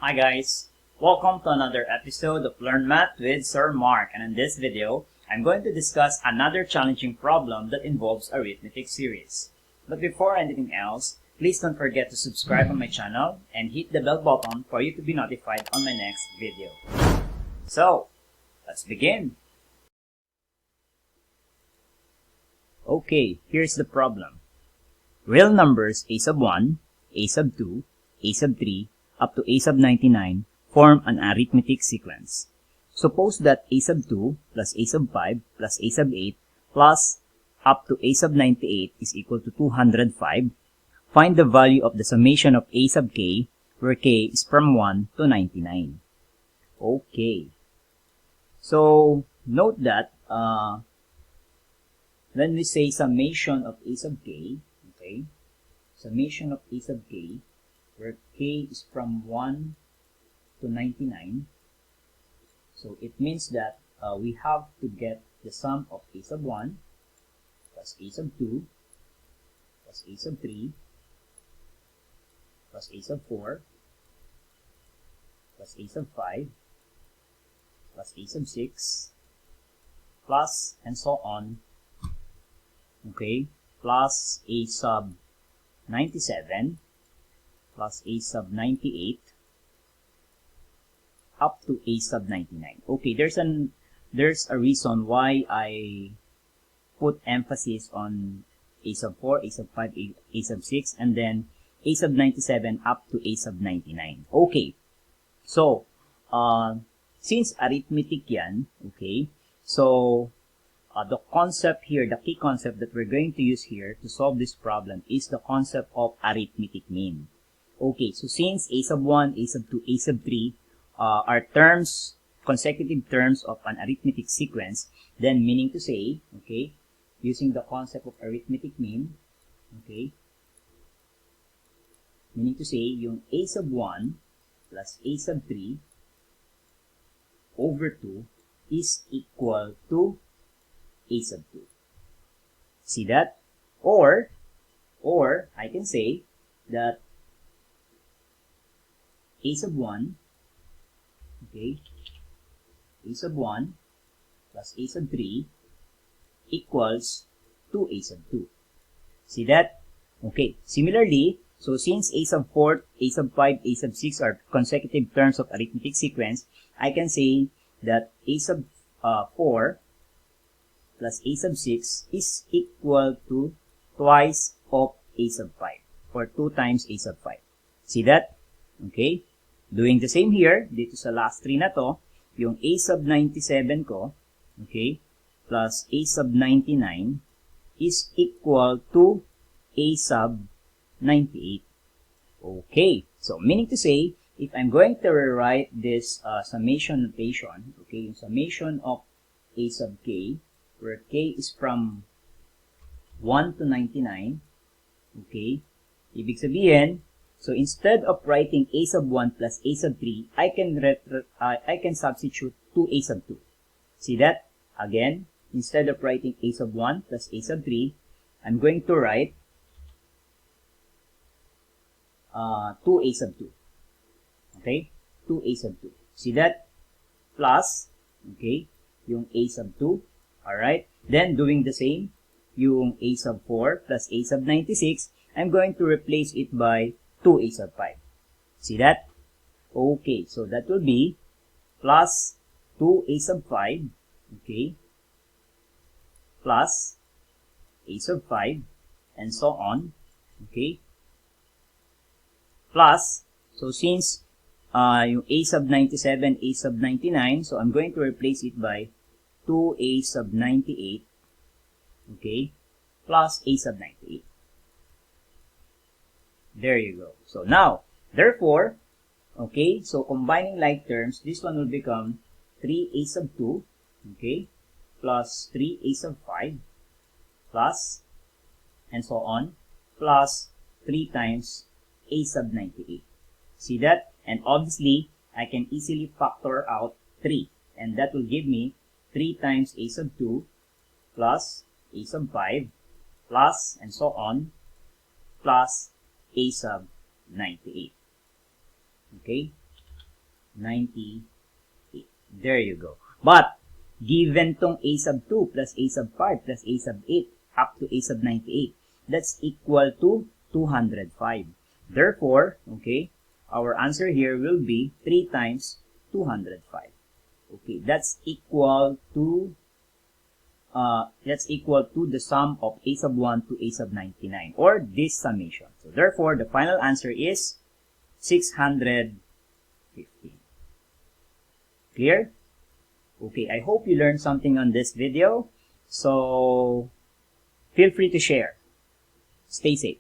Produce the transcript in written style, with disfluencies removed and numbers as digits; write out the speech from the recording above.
Hi guys, welcome to another episode of Learn Math with Sir Mark, and in this video, I'm going to discuss another challenging problem that involves arithmetic series. But before anything else, please don't forget to subscribe on my channel and hit the bell button for you to be notified on my next video. So, let's begin. Okay, here's the problem. Real numbers a sub 1, a sub 2, a sub 3, up to a sub 99 form an arithmetic sequence. Suppose that a sub 2 plus a sub 5 plus a sub 8 plus up to a sub 98 is equal to 205. Find the value of the summation of a sub k, where k is from 1 to 99. Okay. So, note that when we say summation of a sub k, okay, summation of a sub k, where k is from 1 to 99, so it means that we have to get the sum of a sub 1 plus a sub 2 plus a sub 3 plus a sub 4 plus a sub 5 plus a sub 6 plus and so on, okay, plus a sub 97 plus a sub 98 up to a sub 99. Okay, there's a reason why I put emphasis on a sub 4, a sub 5, a sub 6, and then a sub 97 up to a sub 99. Okay, so since arithmetic yan, okay, so the concept here, the key concept that we're going to use here to solve this problem is the concept of arithmetic mean. Okay, so since a sub 1, a sub 2, a sub 3 are terms, consecutive terms of an arithmetic sequence, then meaning to say, okay, using the concept of arithmetic mean, okay, meaning to say yung a sub 1 plus a sub 3 over 2 is equal to a sub 2. See that? Or I can say that a sub 1, okay, a sub 1 plus a sub 3 equals to a sub 2. See that? Okay, similarly, so since a sub 4, a sub 5, a sub 6 are consecutive terms of arithmetic sequence, I can say that a sub 4 plus a sub 6 is equal to twice of a sub 5, or 2 times a sub 5. See that? Okay? Doing the same here, dito sa last 3 na to, yung a sub 97 ko, okay, plus a sub 99 is equal to a sub 98. Okay, so meaning to say, if I'm going to rewrite this summation notation, okay, yung summation of a sub k, where k is from 1 to 99, okay, ibig sabihin, so instead of writing a sub 1 plus a sub 3, I can substitute 2a sub 2. See that? Again, instead of writing a sub 1 plus a sub 3, I'm going to write 2a sub 2. Okay? 2a sub 2. See that? Plus, okay, yung a sub 2. Alright? Then, doing the same, yung a sub 4 plus a sub 96, I'm going to replace it by 2a sub 5. See that? Okay, so that will be plus 2a sub 5, okay, plus a sub 5, and so on, okay, plus, so since yung a sub 97, a sub 99, so I'm going to replace it by 2a sub 98, okay, plus a sub 98. There you go. So now, therefore, okay, so combining like terms, this one will become 3a sub 2, okay, plus 3a sub 5, plus, and so on, plus 3 times a sub 98. See that? And obviously, I can easily factor out 3, and that will give me 3 times a sub 2, plus a sub 5, plus, and so on, plus a sub 98. Okay? 98. There you go. But, given tong a sub 2 plus a sub 5 plus a sub 8 up to a sub 98, that's equal to 205. Therefore, okay, our answer here will be 3 times 205. Okay, that's equal to the sum of a sub 1 to a sub 99, or this summation. So therefore, the final answer is 615. Clear? Okay, I hope you learned something on this video. So, feel free to share. Stay safe.